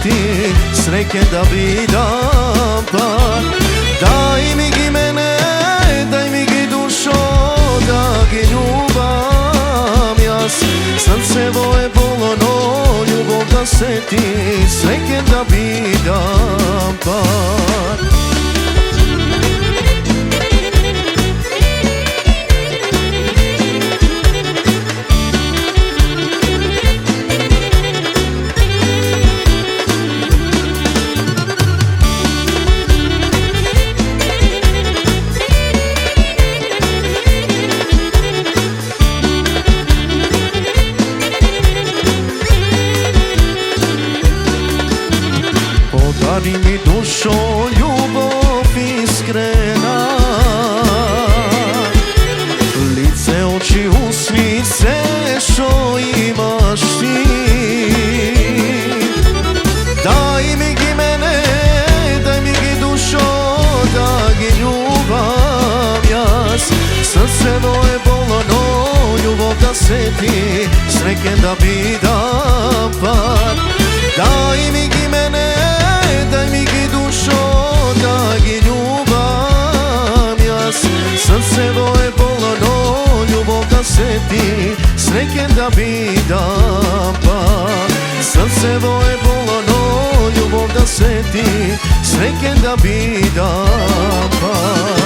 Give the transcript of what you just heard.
seti, srećen da vidam par. Daj mi gi mene, daj mi gi dušo, da gi ljubam jas. Srce moje bolno, ljubov da seti, srećen da vidam par. Podari mi dušo ljubov iskrena, lice, oči, usni, sve što imaš ti. Daj mi gi mene, daj mi gi dušo, da gi ljubam jas. Srce moje bolno, ljubov da seti, srećen da vidam par. Daj mi gi mene, daj mi gi dušo, da gi ljubam jas. Srce moje bolno, ljubov da seti, srećen da vidam par. Srce moje bolno, ljubov da seti, srećen da vidam par.